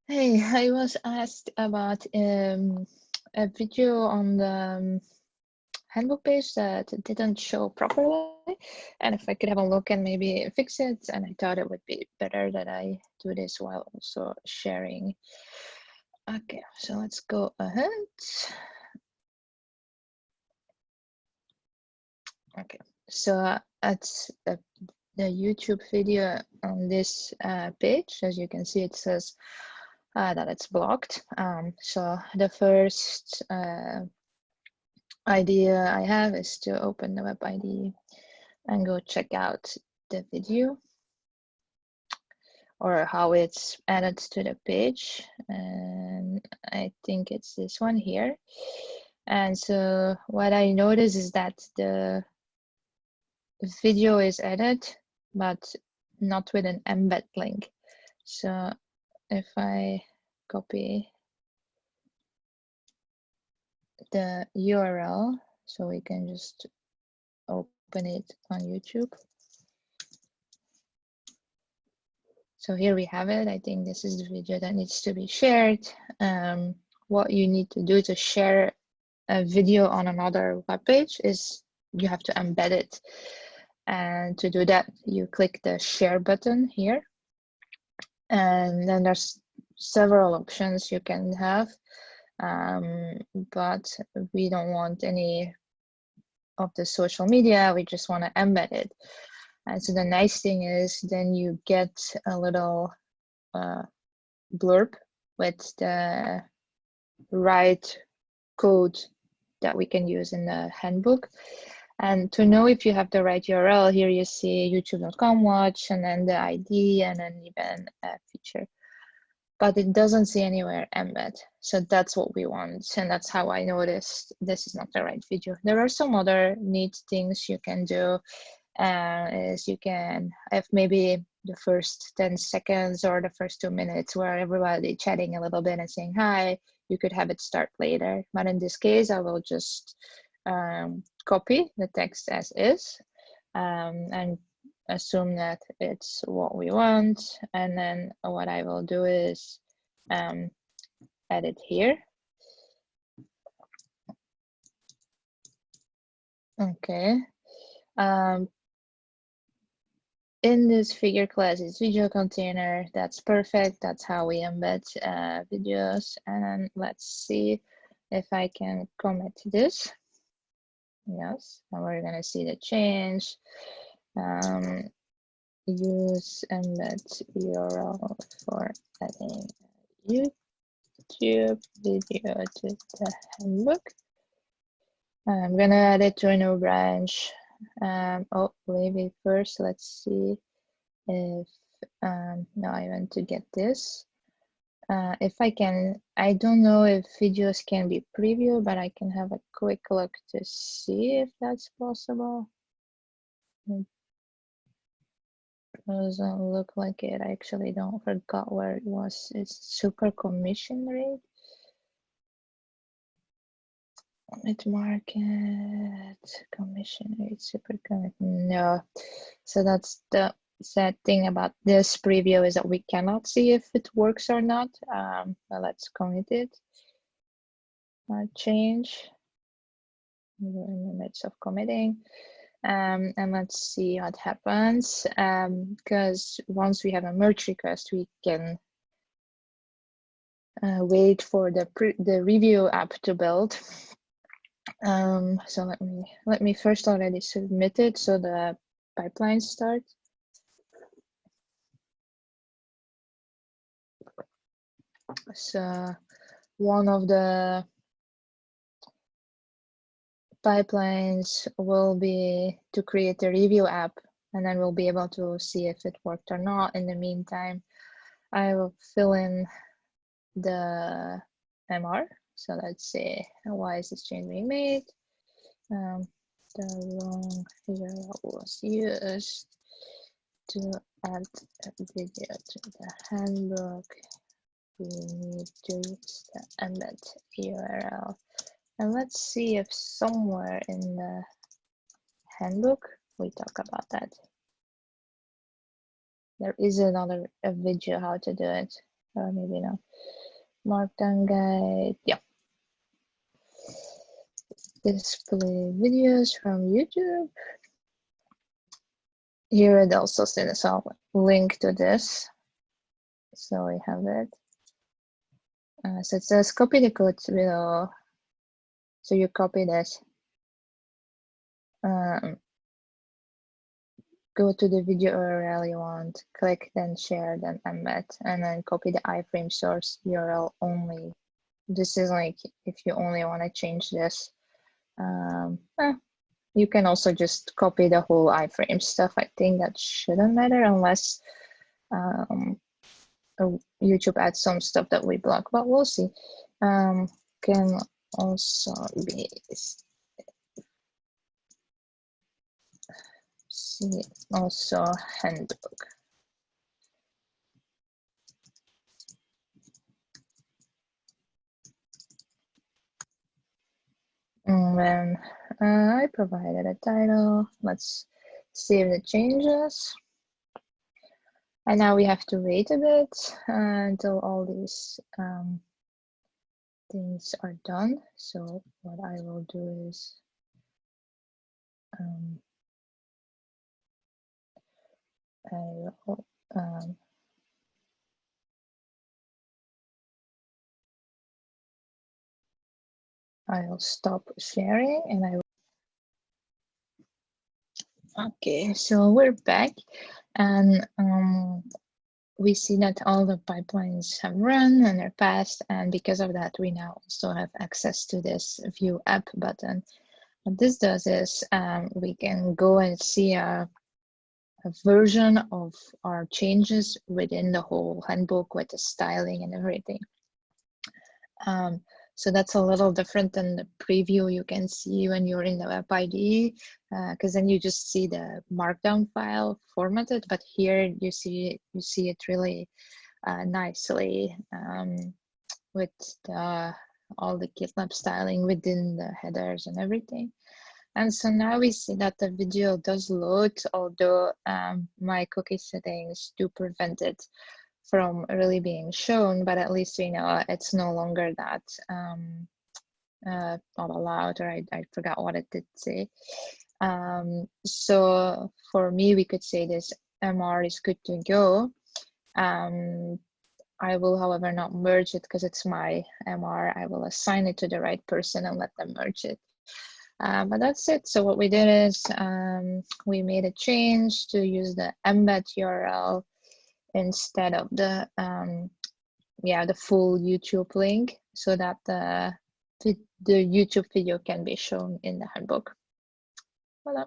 Hey, I was asked about a video on the handbook page that didn't show properly, and if I could have a look and maybe fix it, and I thought it would be better that I do this while also sharing. Okay, so let's go ahead. Okay, so it's the YouTube video on this page. As you can see, it says that it's blocked. So the first idea I have is to open the web ID and go check out the video or how it's added to the page. And I think it's this one here. And so what I notice is that the video is added, but not with an embed link. So if I copy the URL, so we can just open it on YouTube. So here we have it. I think this is the video that needs to be shared. What you need to do to share a video on another web page is you have to embed it. And to do that, you click the share button here. And then there's several options you can have, but we don't want any of the social media. We just want to embed it. And so the nice thing is then you get a little blurb with the right code that we can use in the handbook. And to know if you have the right URL, here you see youtube.com watch and then the ID and then even a feature. But it doesn't say anywhere embed. So that's what we want. And that's how I noticed this is not the right video. There are some other neat things you can do. Is you can have maybe the first 10 seconds or the first 2 minutes where everybody chatting a little bit and saying hi. You could have it start later, but in this case I will just copy the text as is and assume that it's what we want, and then what I will do is add it here. Okay. In this figure class is video container. That's perfect. That's how we embed videos. And then let's see if I can commit this. Yes, and we're gonna see the change. Use embed URL for adding YouTube video to the handbook. I'm gonna add it to a new branch. Oh, maybe first let's see if now I want to get this. If I can, I don't know if videos can be previewed, but I can have a quick look to see if that's possible. It doesn't look like it. I actually don't forgot where it was. It's super commission rate. Commit market, commission rate, super commit. No. So that's the sad thing about this preview is that we cannot see if it works or not. Well, let's commit it. Change. We're in the midst of committing. And let's see what happens. Because once we have a merge request, we can wait for the review app to build. So let me first already submit it so the pipeline starts. So one of the pipelines will be to create a review app, and then we'll be able to see if it worked or not. In the meantime, I will fill in the MR. So let's say, why is this change being made? The wrong URL was used to add a video to the handbook. We need to use the embed URL. And let's see if somewhere in the handbook we talk about that. There is another video how to do it. maybe not. Markdown guide, yeah. Display videos from YouTube. Here it also sends a link to this. So we have it. So it says copy the code below. So you copy this. Go to the video URL you want, click, then share, then embed, and then copy the iframe source URL only. This is like if you only want to change this. You can also just copy the whole iframe stuff. I think that shouldn't matter unless YouTube adds some stuff that we block, but we'll see. Can also be also handbook. And then I provided a title. Let's save the changes. And now we have to wait a bit until all these things are done. So what I will do is I'll stop sharing and I will. Okay, so we're back and we see that all the pipelines have run and are passed, and because of that we now also have access to this view app button. What this does is we can go and see a version of our changes within the whole handbook with the styling and everything. So that's a little different than the preview you can see when you're in the web IDE, because then you just see the markdown file formatted, but here you see it really nicely with all the GitLab styling within the headers and everything. And so now we see that the video does load, although my cookie settings do prevent it from really being shown, but at least we know it's no longer that not allowed, or I forgot what it did say. So for me, we could say this MR is good to go. I will, however, not merge it because it's my MR. I will assign it to the right person and let them merge it. But that's it. So what we did is we made a change to use the embed URL instead of the the full YouTube link, so that the YouTube video can be shown in the handbook. Voilà.